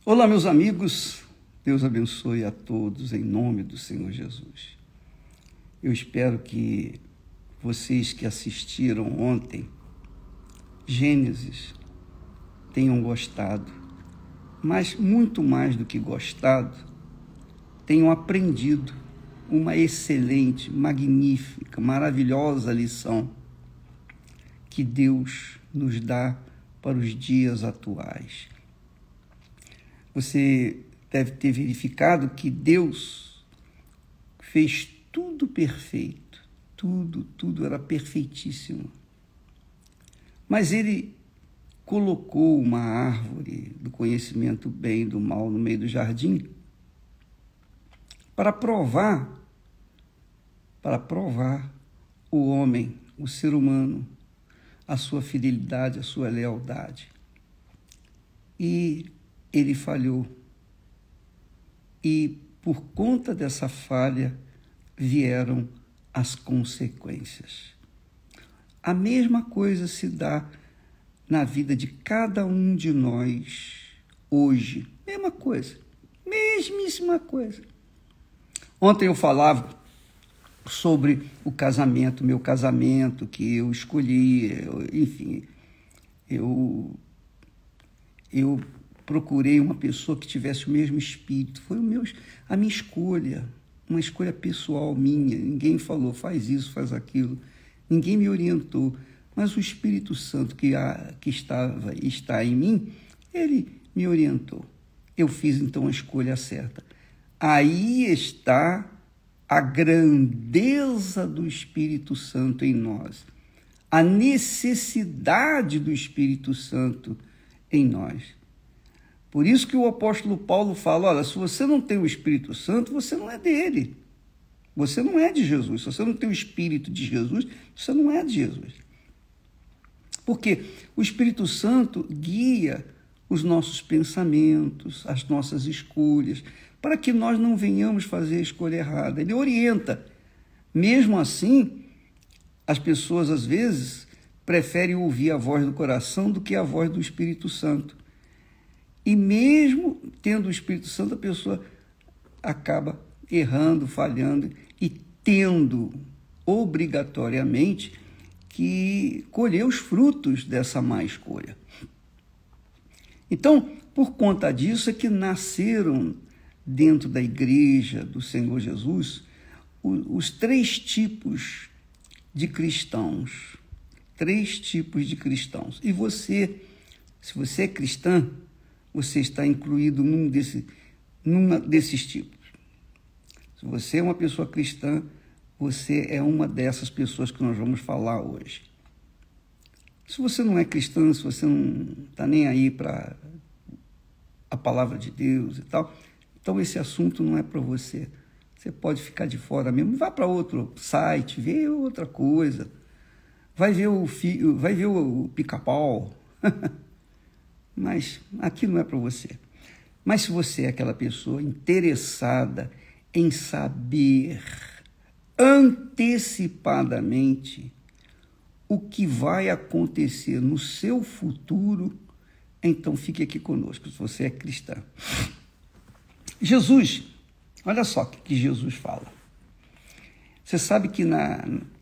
Olá, meus amigos, Deus abençoe a todos em nome do Senhor Jesus. Eu espero que vocês que assistiram ontem Gênesis tenham gostado, mas muito mais do que gostado, tenham aprendido uma excelente, magnífica, maravilhosa lição que Deus nos dá para os dias atuais. Você deve ter verificado que Deus fez tudo perfeito, tudo era perfeitíssimo. Mas Ele colocou uma árvore do conhecimento do bem e do mal no meio do jardim para provar o homem, o ser humano, a sua fidelidade, a sua lealdade. E ele falhou. E por conta dessa falha vieram as consequências. A mesma coisa se dá na vida de cada um de nós hoje. Mesma coisa, mesmíssima coisa. Ontem eu falava sobre o casamento, meu casamento, que eu escolhi, enfim, eu procurei uma pessoa que tivesse o mesmo espírito. Foi a minha escolha, uma escolha pessoal minha. Ninguém falou, faz isso, faz aquilo. Ninguém me orientou. Mas o Espírito Santo que está em mim, ele me orientou. Eu fiz então a escolha certa. Aí está a grandeza do Espírito Santo em nós. A necessidade do Espírito Santo em nós. Por isso que o apóstolo Paulo fala, olha, se você não tem o Espírito Santo, você não é dele. Você não é de Jesus. Se você não tem o Espírito de Jesus, você não é de Jesus. Porque o Espírito Santo guia os nossos pensamentos, as nossas escolhas, para que nós não venhamos fazer a escolha errada. Ele orienta. Mesmo assim, as pessoas, às vezes, preferem ouvir a voz do coração do que a voz do Espírito Santo. E mesmo tendo o Espírito Santo, a pessoa acaba errando, falhando e tendo obrigatoriamente que colher os frutos dessa má escolha. Então, por conta disso é que nasceram dentro da igreja do Senhor Jesus os três tipos de cristãos. Três tipos de cristãos. E você, se você é cristã, você está incluído numa desses tipos. Se você é uma pessoa cristã, você é uma dessas pessoas que nós vamos falar hoje. Se você não é cristã, se você não está nem aí para a palavra de Deus e tal, então esse assunto não é para você. Você pode ficar de fora mesmo. Vá para outro site, vê outra coisa. Vai ver o Pica-Pau. Mas aqui não é para você. Mas se você é aquela pessoa interessada em saber antecipadamente o que vai acontecer no seu futuro, então fique aqui conosco, se você é cristã. Jesus, olha só o que Jesus fala. Você sabe que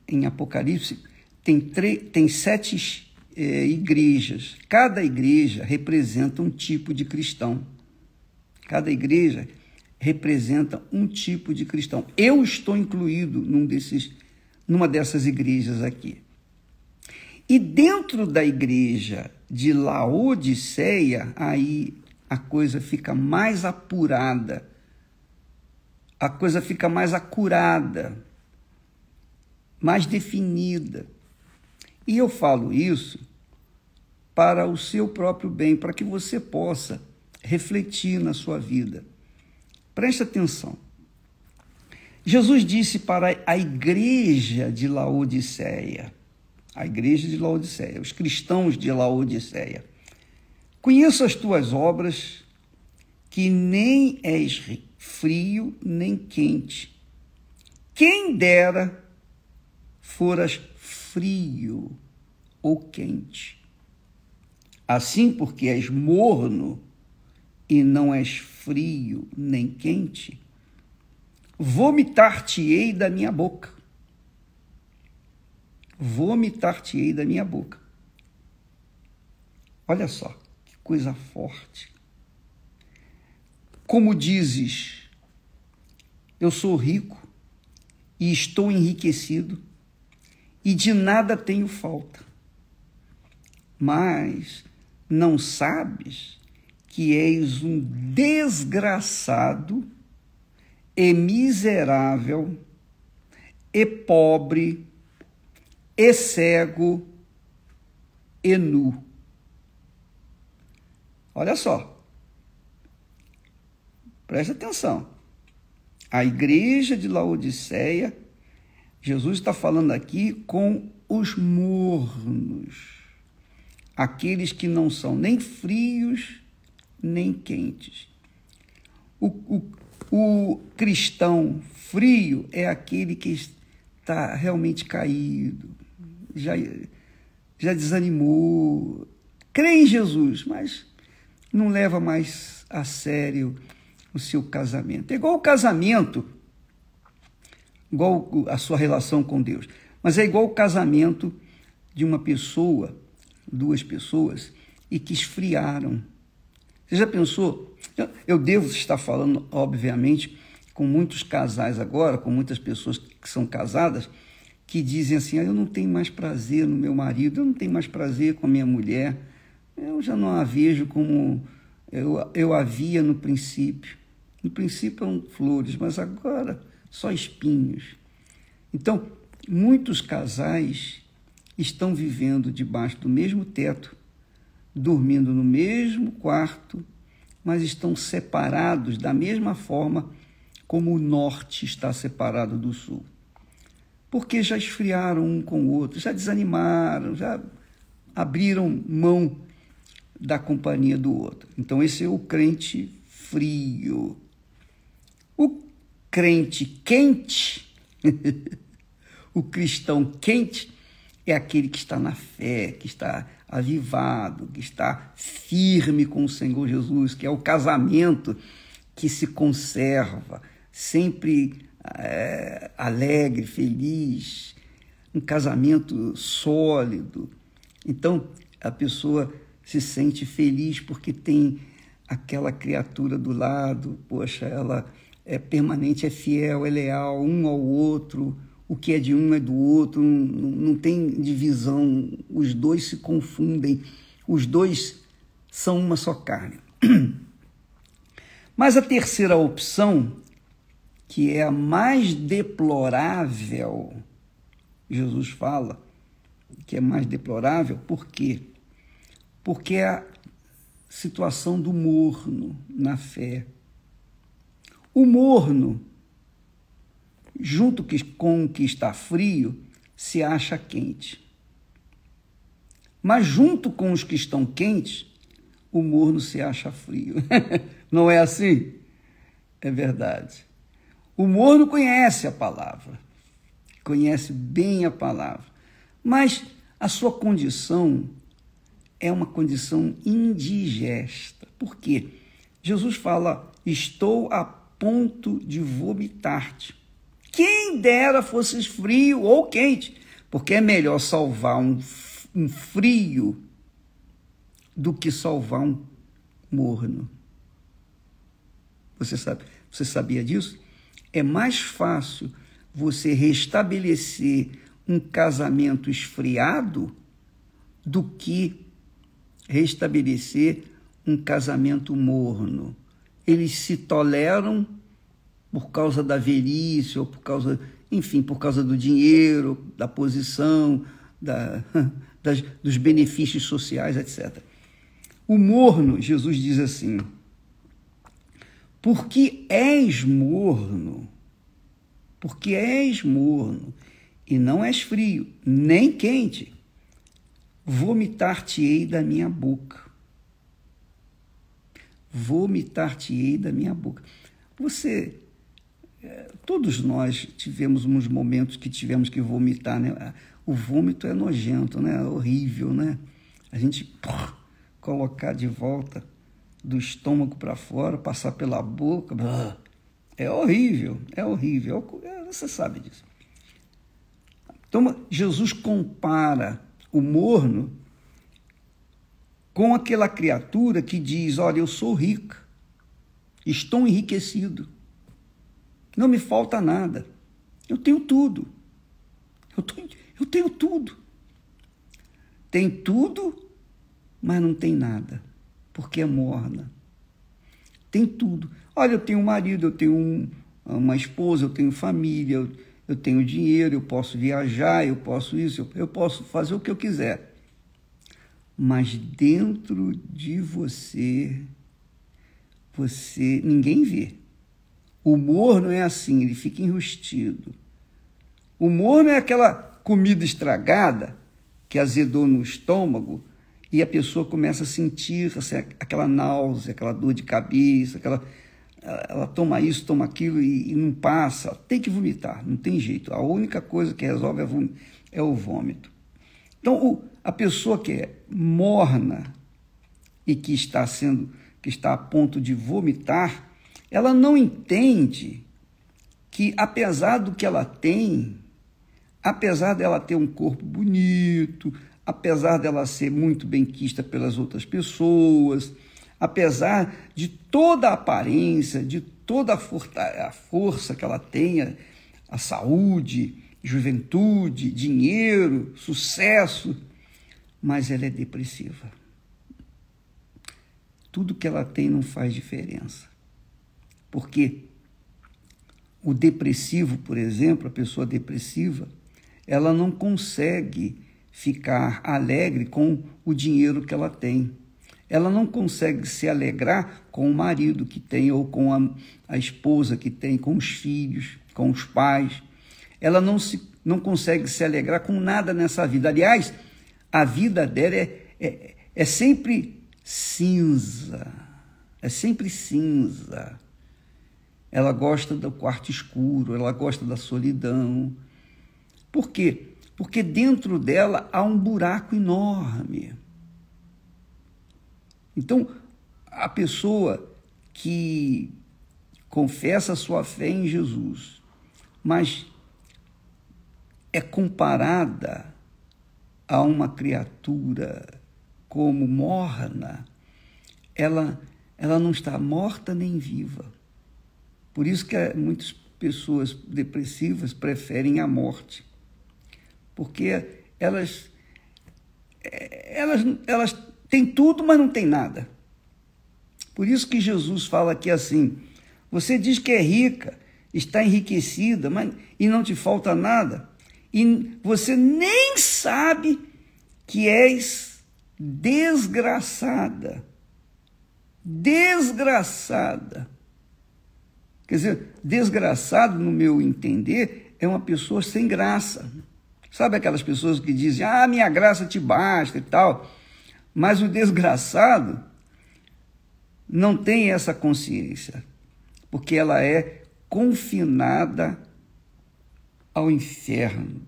em Apocalipse tem 7 igrejas. Cada igreja representa um tipo de cristão. Cada igreja representa um tipo de cristão. Eu estou incluído numa dessas igrejas aqui. E dentro da igreja de Laodiceia, aí a coisa fica mais apurada, a coisa fica mais acurada, mais definida. E eu falo isso para o seu próprio bem, para que você possa refletir na sua vida. Preste atenção. Jesus disse para a igreja de Laodiceia, os cristãos de Laodiceia: conheço as tuas obras, que nem és frio nem quente. Quem dera foras frio ou quente. Assim, porque és morno e não és frio nem quente, vomitar-te-ei da minha boca. Vomitar-te-ei da minha boca. Olha só, que coisa forte. Como dizes, eu sou rico e estou enriquecido e de nada tenho falta. Mas não sabes que és um desgraçado e miserável e pobre e cego e nu. Olha só, presta atenção. A igreja de Laodiceia, Jesus está falando aqui com os mornos, aqueles que não são nem frios nem quentes. O cristão frio é aquele que está realmente caído, já desanimou, crê em Jesus, mas não leva mais a sério o seu casamento. É igual o casamento, igual a sua relação com Deus, mas é igual o casamento de uma pessoa, duas pessoas, e que esfriaram. Você já pensou? Eu devo estar falando, obviamente, com muitos casais agora, com muitas pessoas que são casadas, que dizem assim, eu não tenho mais prazer no meu marido, eu não tenho mais prazer com a minha mulher, eu já não a vejo como eu a via no princípio. No princípio eram flores, mas agora só espinhos. Então, muitos casais estão vivendo debaixo do mesmo teto, dormindo no mesmo quarto, mas estão separados da mesma forma como o norte está separado do sul. Porque já esfriaram um com o outro, já desanimaram, já abriram mão da companhia do outro. Então, esse é o crente frio. O crente quente, o cristão quente, é aquele que está na fé, que está avivado, que está firme com o Senhor Jesus, que é o casamento que se conserva, sempre alegre, feliz, um casamento sólido. Então, a pessoa se sente feliz porque tem aquela criatura do lado, poxa, ela é permanente, é fiel, é leal um ao outro, o que é de um é do outro, não tem divisão, os dois se confundem, os dois são uma só carne. Mas a terceira opção, que é a mais deplorável, Jesus fala que é mais deplorável, por quê? Porque é a situação do morno na fé. O morno, junto com o que está frio, se acha quente. Mas junto com os que estão quentes, o morno se acha frio. Não é assim? É verdade. O morno conhece a palavra, conhece bem a palavra, mas a sua condição é uma condição indigesta. Por quê? Jesus fala, estou a ponto de vomitar-te. Quem dera fosses frio ou quente, porque é melhor salvar um frio do que salvar um morno. Você sabia disso? É mais fácil você restabelecer um casamento esfriado do que restabelecer um casamento morno. Eles se toleram por causa da velhice ou por causa do dinheiro, da posição, dos benefícios sociais, etc. O morno, Jesus diz assim, porque és morno e não és frio, nem quente, vomitar-te-ei da minha boca. Vomitar-te-ei da minha boca. Todos nós tivemos uns momentos que tivemos que vomitar, né? O vômito é nojento, né? É horrível, né? A gente colocar de volta do estômago para fora, passar pela boca. É horrível, é horrível. Você sabe disso. Então, Jesus compara o morno com aquela criatura que diz: olha, eu sou rica, estou enriquecido, não me falta nada, eu tenho tudo, eu tenho tudo. Tem tudo, mas não tem nada, porque é morna. Tem tudo. Olha, eu tenho um marido, eu tenho uma esposa, eu tenho família, eu tenho dinheiro, eu posso viajar, eu posso isso, eu posso fazer o que eu quiser. Mas dentro de você ninguém vê. O morno é assim, ele fica enrustido. O morno é aquela comida estragada que azedou no estômago e a pessoa começa a sentir assim, aquela náusea, aquela dor de cabeça, ela toma isso, toma aquilo e não passa. Tem que vomitar, não tem jeito. A única coisa que resolve é o vômito. Então, a pessoa que é morna e que está a ponto de vomitar, ela não entende que, apesar do que ela tem, apesar dela ter um corpo bonito, apesar dela ser muito benquista pelas outras pessoas, apesar de toda a aparência, de toda a força que ela tenha, a saúde, juventude, dinheiro, sucesso, mas ela é depressiva. Tudo que ela tem não faz diferença. Porque o depressivo, por exemplo, a pessoa depressiva, ela não consegue ficar alegre com o dinheiro que ela tem. Ela não consegue se alegrar com o marido que tem, ou com a esposa que tem, com os filhos, com os pais. Ela não consegue se alegrar com nada nessa vida. Aliás, a vida dela é sempre cinza. É sempre cinza. Ela gosta do quarto escuro, ela gosta da solidão. Por quê? Porque dentro dela há um buraco enorme. Então, a pessoa que confessa a sua fé em Jesus, mas é comparada a uma criatura como morna, ela não está morta nem viva. Por isso que muitas pessoas depressivas preferem a morte, porque elas têm tudo, mas não têm nada. Por isso que Jesus fala aqui assim: você diz que é rica, está enriquecida, e não te falta nada, e você nem sabe que és desgraçada. Desgraçada. Quer dizer, desgraçado, no meu entender, é uma pessoa sem graça. Sabe aquelas pessoas que dizem: minha graça te basta e tal. Mas o desgraçado não tem essa consciência, porque ela é confinada ao inferno.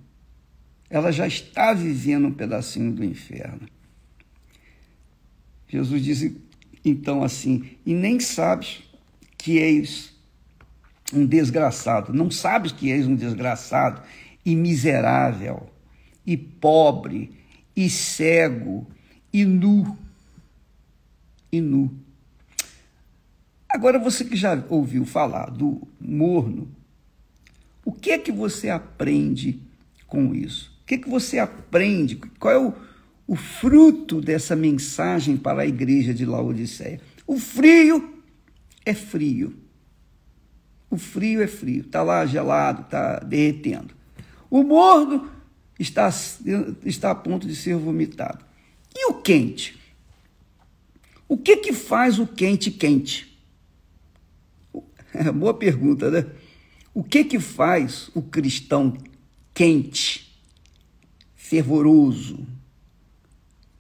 Ela já está vivendo um pedacinho do inferno. Jesus disse então assim: e nem sabes que és um desgraçado, não sabes que és um desgraçado e miserável, e pobre, e cego, e nu. E nu. Agora, você que já ouviu falar do morno, o que é que você aprende com isso? O que é que você aprende? Qual é o fruto dessa mensagem para a igreja de Laodiceia? O frio é frio. O frio é frio, está lá gelado, está derretendo. O morno está a ponto de ser vomitado. E o quente? O que faz o quente quente? Boa pergunta, né? O que faz o cristão quente, fervoroso,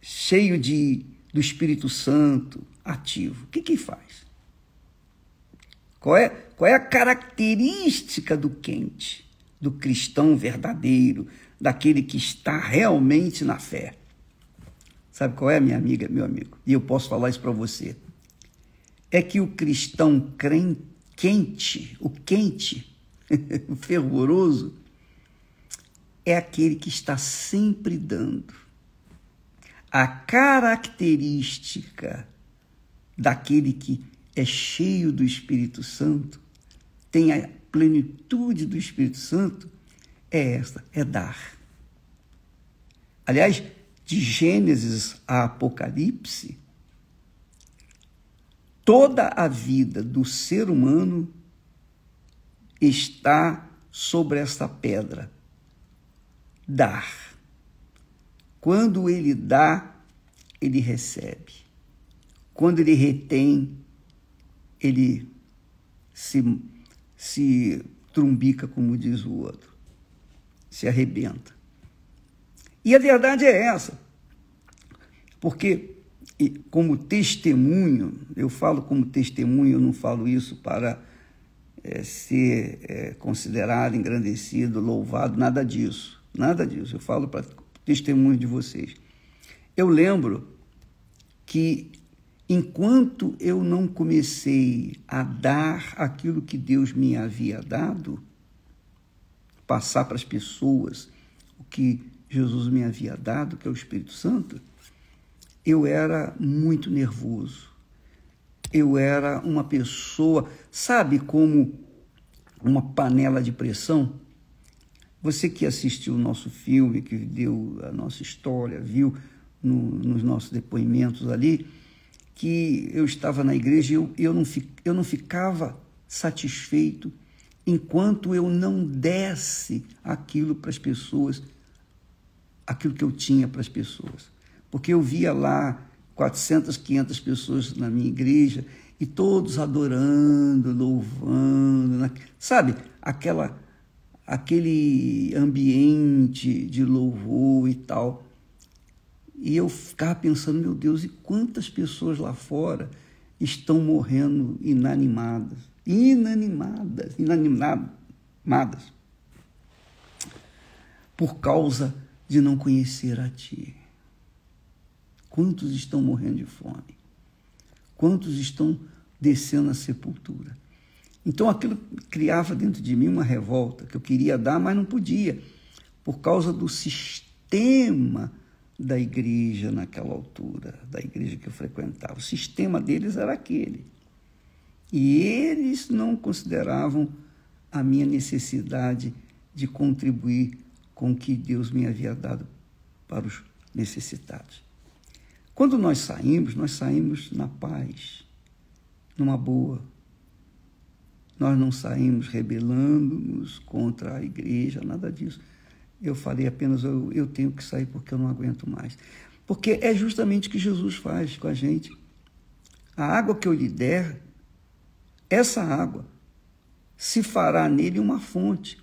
cheio do Espírito Santo, ativo? O que faz? Qual é a característica do quente, do cristão verdadeiro, daquele que está realmente na fé? Sabe qual é, minha amiga, meu amigo? E eu posso falar isso para você. é que o cristão quente, o fervoroso, é aquele que está sempre dando. A característica daquele que é cheio do Espírito Santo, tem a plenitude do Espírito Santo, é esta, é dar. Aliás, de Gênesis a Apocalipse, toda a vida do ser humano está sobre esta pedra. Dar. Quando ele dá, ele recebe. Quando ele retém, ele se trumbica, como diz o outro, se arrebenta. E a verdade é essa, porque como testemunho, eu falo como testemunho, eu não falo isso para ser considerado, engrandecido, louvado, nada disso, eu falo para testemunho de vocês. Eu lembro que enquanto eu não comecei a dar aquilo que Deus me havia dado, passar para as pessoas o que Jesus me havia dado, que é o Espírito Santo, eu era muito nervoso. Eu era uma pessoa, sabe, como uma panela de pressão? Você que assistiu o nosso filme, que deu a nossa história, viu nos nossos depoimentos ali, que eu estava na igreja e eu não ficava satisfeito enquanto eu não desse aquilo para as pessoas, aquilo que eu tinha para as pessoas. Porque eu via lá 400, 500 pessoas na minha igreja e todos adorando, louvando, sabe? Aquele ambiente de louvor e tal. E eu ficava pensando, meu Deus, e quantas pessoas lá fora estão morrendo inanimadas, por causa de não conhecer a Ti. Quantos estão morrendo de fome? Quantos estão descendo à sepultura? Então aquilo criava dentro de mim uma revolta, que eu queria dar, mas não podia, por causa do sistema da igreja naquela altura, da igreja que eu frequentava. O sistema deles era aquele. E eles não consideravam a minha necessidade de contribuir com o que Deus me havia dado para os necessitados. Quando nós saímos na paz, numa boa. Nós não saímos rebelando-nos contra a igreja, nada disso. Eu falei apenas, eu tenho que sair porque eu não aguento mais. Porque é justamente o que Jesus faz com a gente. A água que eu lhe der, essa água se fará nele uma fonte.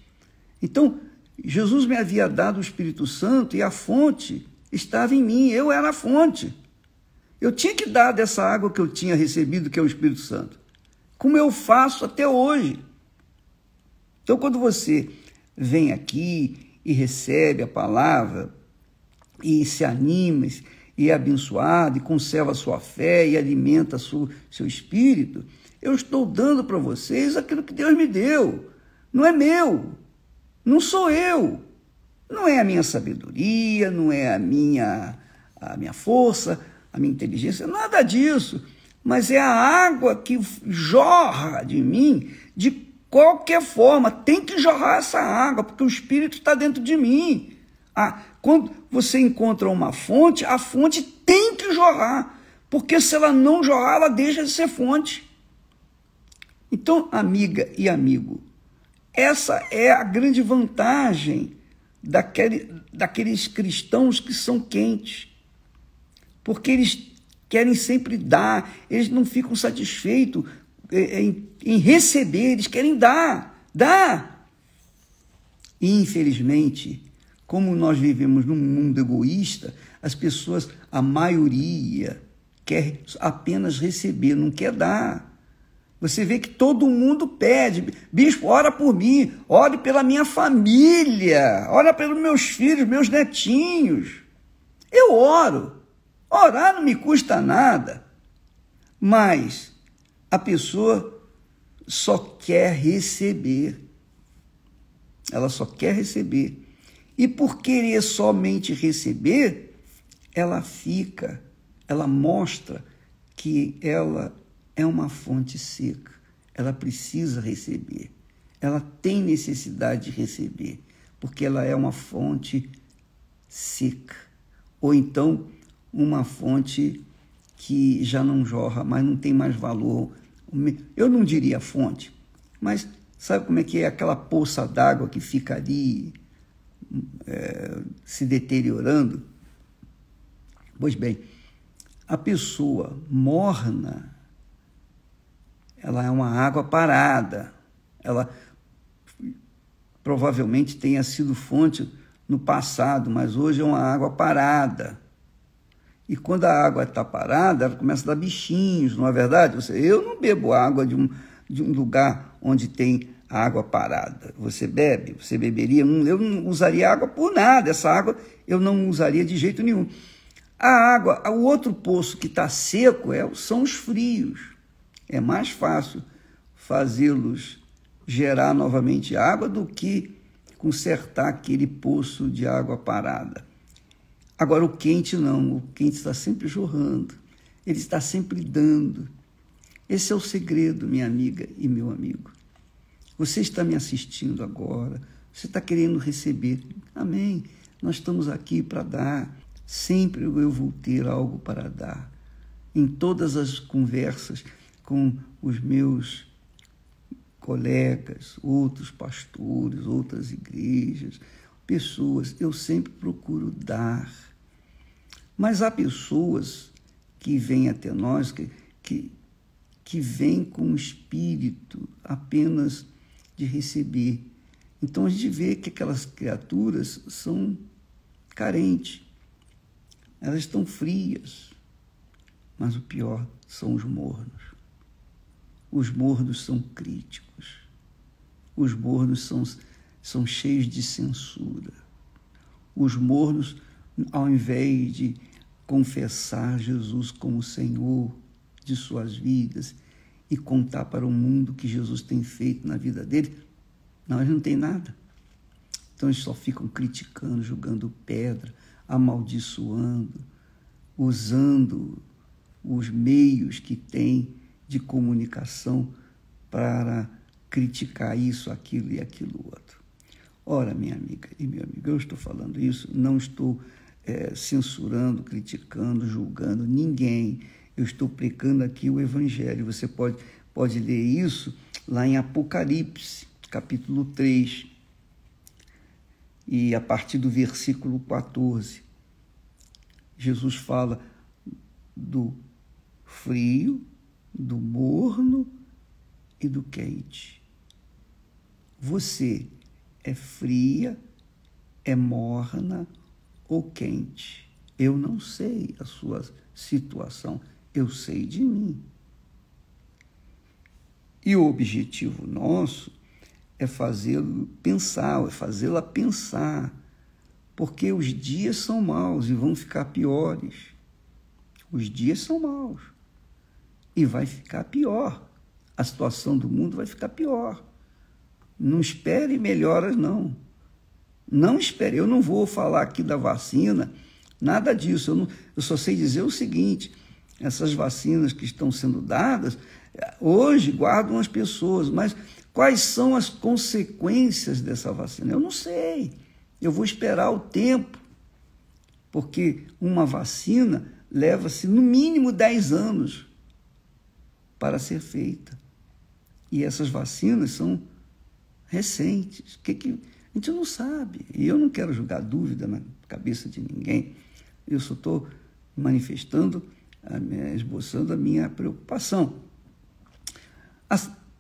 Então, Jesus me havia dado o Espírito Santo e a fonte estava em mim, eu era a fonte. Eu tinha que dar dessa água que eu tinha recebido, que é o Espírito Santo, como eu faço até hoje. Então, quando você vem aqui e recebe a palavra, e se anima, e é abençoado, e conserva a sua fé, e alimenta seu espírito, eu estou dando para vocês aquilo que Deus me deu. Não é meu, não sou eu, não é a minha sabedoria, não é a minha força, a minha inteligência, nada disso, mas é a água que jorra de mim de qualquer forma. Tem que jorrar essa água, porque o Espírito está dentro de mim. Quando você encontra uma fonte, a fonte tem que jorrar, porque se ela não jorrar, ela deixa de ser fonte. Então, amiga e amigo, essa é a grande vantagem daqueles cristãos que são quentes, porque eles querem sempre dar, eles não ficam satisfeitos em receber, eles querem dar. E, infelizmente, como nós vivemos num mundo egoísta, as pessoas, a maioria, quer apenas receber, não quer dar. Você vê que todo mundo pede, bispo, ora por mim, ore pela minha família, ora pelos meus filhos, meus netinhos. Eu oro, orar não me custa nada, mas A pessoa só quer receber. Ela só quer receber. E por querer somente receber, ela mostra que ela é uma fonte seca. Ela precisa receber. Ela tem necessidade de receber, porque ela é uma fonte seca. Ou então, uma fonte que já não jorra, mas não tem mais valor. Eu não diria fonte, mas sabe como é que é aquela poça d'água que fica ali se deteriorando? Pois bem, a pessoa morna, ela é uma água parada. Ela provavelmente tenha sido fonte no passado, mas hoje é uma água parada. E quando a água está parada, ela começa a dar bichinhos, não é verdade? Eu não bebo água de um lugar onde tem água parada. Você bebe? Você beberia? Eu não usaria água por nada. Essa água eu não usaria de jeito nenhum. A água, o outro poço que está seco são os frios. É mais fácil fazê-los gerar novamente água do que consertar aquele poço de água parada. Agora, o quente não, o quente está sempre jorrando, ele está sempre dando. Esse é o segredo, minha amiga e meu amigo. Você está me assistindo agora, você está querendo receber. Amém. Nós estamos aqui para dar. Sempre eu vou ter algo para dar. Em todas as conversas com os meus colegas, outros pastores, outras igrejas, pessoas, eu sempre procuro dar. Mas há pessoas que vêm até nós, que vêm com o espírito apenas de receber. Então a gente vê que aquelas criaturas são carentes, elas estão frias, mas o pior são os mornos. Os mornos são críticos, os mornos são cheios de censura. Os mornos, ao invés de confessar Jesus como Senhor de suas vidas e contar para o mundo o que Jesus tem feito na vida dele, não, eles não têm nada. Então eles só ficam criticando, jogando pedra, amaldiçoando, usando os meios que têm de comunicação para criticar isso, aquilo e aquilo outro. Ora, minha amiga e meu amigo, eu estou falando isso, não estou censurando, criticando, julgando ninguém. Eu estou pregando aqui o Evangelho. Você pode ler isso lá em Apocalipse, capítulo 3, e a partir do versículo 14. Jesus fala do frio, do morno e do quente. Você é fria, é morna ou quente? Eu não sei a sua situação, eu sei de mim. E o objetivo nosso é fazê-lo pensar, é fazê-la pensar, porque os dias são maus e vão ficar piores. Os dias são maus e vai ficar pior. A situação do mundo vai ficar pior. Não espere melhoras, não. Não espere. Eu não vou falar aqui da vacina, nada disso. Eu só sei dizer o seguinte: essas vacinas que estão sendo dadas, hoje guardam as pessoas, mas quais são as consequências dessa vacina? Eu não sei. Eu vou esperar o tempo, porque uma vacina leva-se no mínimo 10 anos para ser feita. E essas vacinas são recentes. A gente não sabe. E eu não quero jogar dúvida na cabeça de ninguém. Eu só estou manifestando, esboçando a minha preocupação.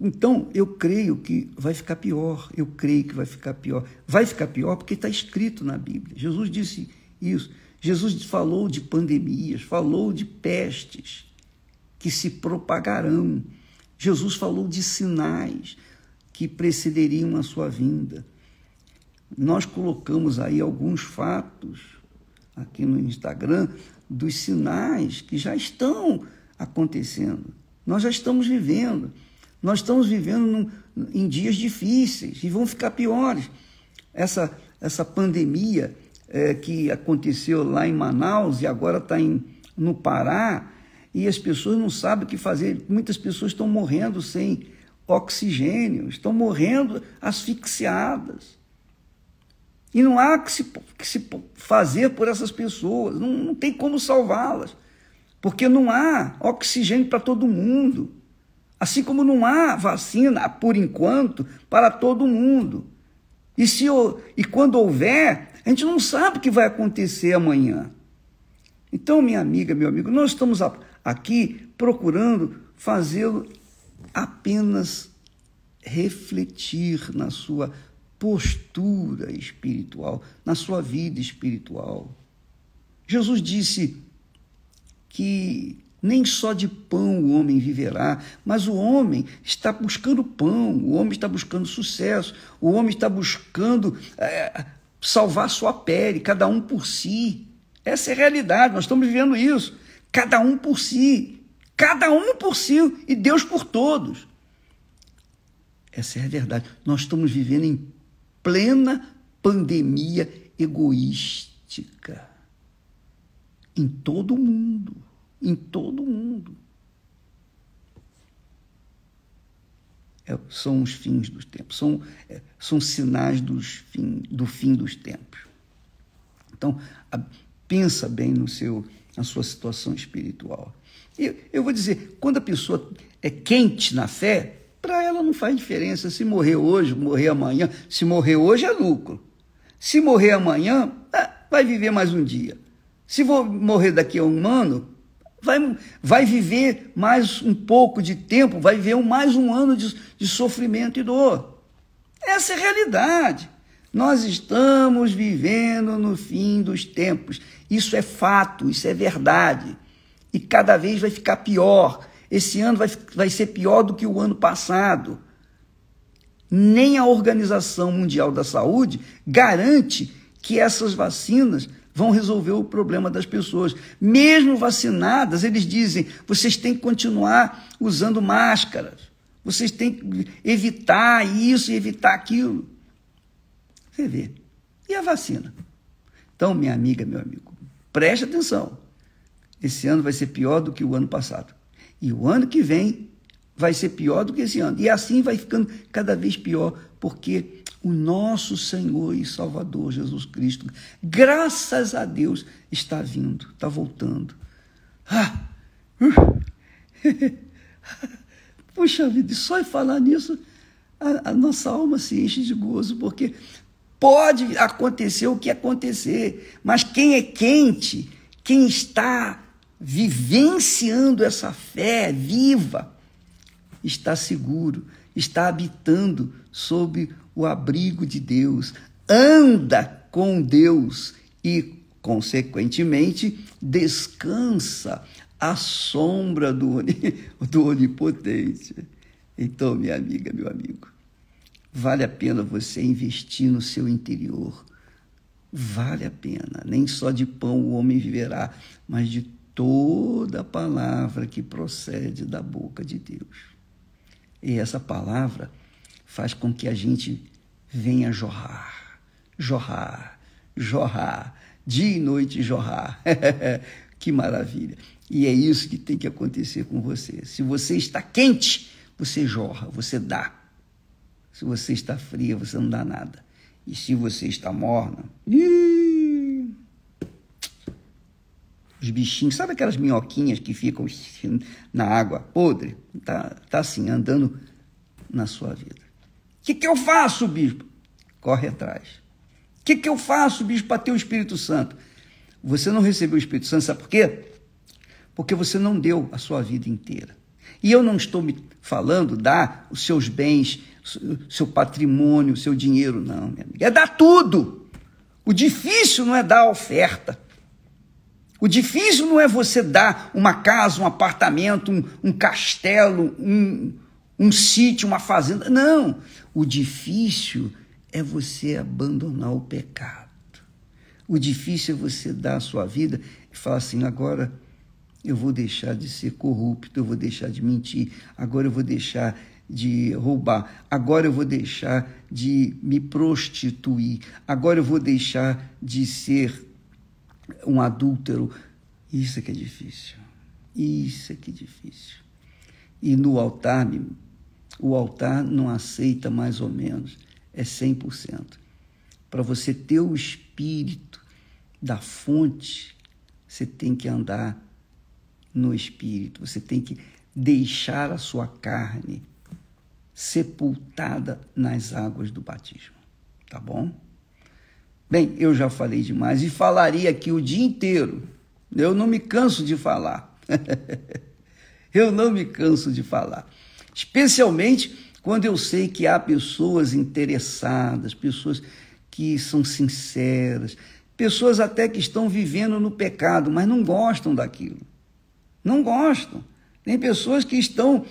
Então, eu creio que vai ficar pior. Eu creio que vai ficar pior. Vai ficar pior porque está escrito na Bíblia. Jesus disse isso. Jesus falou de pandemias, falou de pestes que se propagarão. Jesus falou de sinais que precederiam a sua vinda. Nós colocamos aí alguns fatos aqui no Instagram dos sinais que já estão acontecendo. Nós já estamos vivendo. Nós estamos vivendo em dias difíceis e vão ficar piores. Essa pandemia que aconteceu lá em Manaus e agora está no Pará, e as pessoas não sabem o que fazer. Muitas pessoas estão morrendo sem oxigênio, estão morrendo asfixiadas. E não há que se fazer por essas pessoas, não tem como salvá-las, porque não há oxigênio para todo mundo, assim como não há vacina, por enquanto, para todo mundo. E quando houver, a gente não sabe o que vai acontecer amanhã. Então, minha amiga, meu amigo, nós estamos aqui procurando fazê-lo apenas refletir na sua postura espiritual, na sua vida espiritual. Jesus disse que nem só de pão o homem viverá, mas o homem está buscando pão, o homem está buscando sucesso, o homem está buscando salvar sua pele, cada um por si. Essa é a realidade, nós estamos vivendo isso. Cada um por si e Deus por todos. Essa é a verdade. Nós estamos vivendo em plena pandemia egoística. Em todo o mundo. Em todo o mundo. São os fins dos tempos. São sinais do fim dos tempos. Então, pensa bem na sua situação espiritual. Eu vou dizer, quando a pessoa é quente na fé, para ela não faz diferença se morrer hoje, morrer amanhã. Se morrer hoje é lucro. Se morrer amanhã, vai viver mais um dia. Se for morrer daqui a um ano, vai viver mais um pouco de tempo, vai viver mais um ano de sofrimento e dor. Essa é a realidade. Nós estamos vivendo no fim dos tempos. Isso é fato, isso é verdade. E cada vez vai ficar pior. Esse ano vai ser pior do que o ano passado. Nem a Organização Mundial da Saúde garante que essas vacinas vão resolver o problema das pessoas. Mesmo vacinadas, eles dizem, vocês têm que continuar usando máscaras. Vocês têm que evitar isso e evitar aquilo. Você vê. E a vacina? Então, minha amiga, meu amigo, preste atenção. Esse ano vai ser pior do que o ano passado. E o ano que vem vai ser pior do que esse ano. E assim vai ficando cada vez pior, porque o nosso Senhor e Salvador Jesus Cristo, graças a Deus, está vindo, está voltando. Puxa vida, e só em falar nisso, a nossa alma se enche de gozo, porque pode acontecer o que acontecer, mas quem é quente, quem está vivenciando essa fé viva, está seguro, está habitando sob o abrigo de Deus, anda com Deus e, consequentemente, descansa à sombra do Onipotente. Então, minha amiga, meu amigo, vale a pena você investir no seu interior. Vale a pena. Nem só de pão o homem viverá, mas de toda a palavra que procede da boca de Deus. E essa palavra faz com que a gente venha jorrar, dia e noite jorrar. Que maravilha. E é isso que tem que acontecer com você. Se você está quente, você jorra, você dá. Se você está fria, você não dá nada. E se você está morna, os bichinhos, sabe aquelas minhoquinhas que ficam na água podre? Tá assim, andando na sua vida. O que eu faço, bispo? Corre atrás. O que eu faço, bispo, para ter o Espírito Santo? Você não recebeu o Espírito Santo, sabe por quê? Porque você não deu a sua vida inteira. E eu não estou me falando dar os seus bens, seu patrimônio, o seu dinheiro, não, minha amiga. É dar tudo. O difícil não é dar a oferta. O difícil não é você dar uma casa, um apartamento, um castelo, um sítio, uma fazenda. Não. O difícil é você abandonar o pecado. O difícil é você dar a sua vida e falar assim, agora eu vou deixar de ser corrupto, eu vou deixar de mentir, agora eu vou deixar de roubar, agora eu vou deixar de me prostituir, agora eu vou deixar de ser um adúltero. Isso é que é difícil, isso é que é difícil. E no altar, o altar não aceita mais ou menos, é 100%. Para você ter o espírito da fonte, você tem que andar no espírito, você tem que deixar a sua carne sepultada nas águas do batismo, tá bom? Bem, eu já falei demais e falaria aqui o dia inteiro, eu não me canso de falar, eu não me canso de falar, especialmente quando eu sei que há pessoas interessadas, pessoas que são sinceras, pessoas até que estão vivendo no pecado, mas não gostam daquilo. Não gostam. Tem pessoas que estão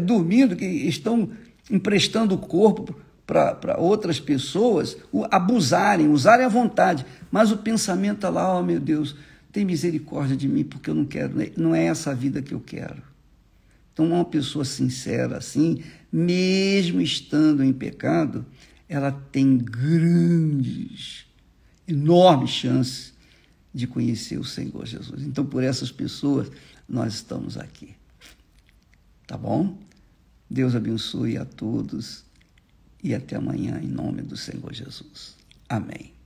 dormindo, que estão emprestando o corpo para outras pessoas abusarem, usarem à vontade. Mas o pensamento está lá, oh meu Deus, tem misericórdia de mim, porque eu não quero, não é essa a vida que eu quero. Então, uma pessoa sincera assim, mesmo estando em pecado, ela tem enormes chances de conhecer o Senhor Jesus. Então, por essas pessoas, nós estamos aqui. Tá bom? Deus abençoe a todos e até amanhã, em nome do Senhor Jesus. Amém.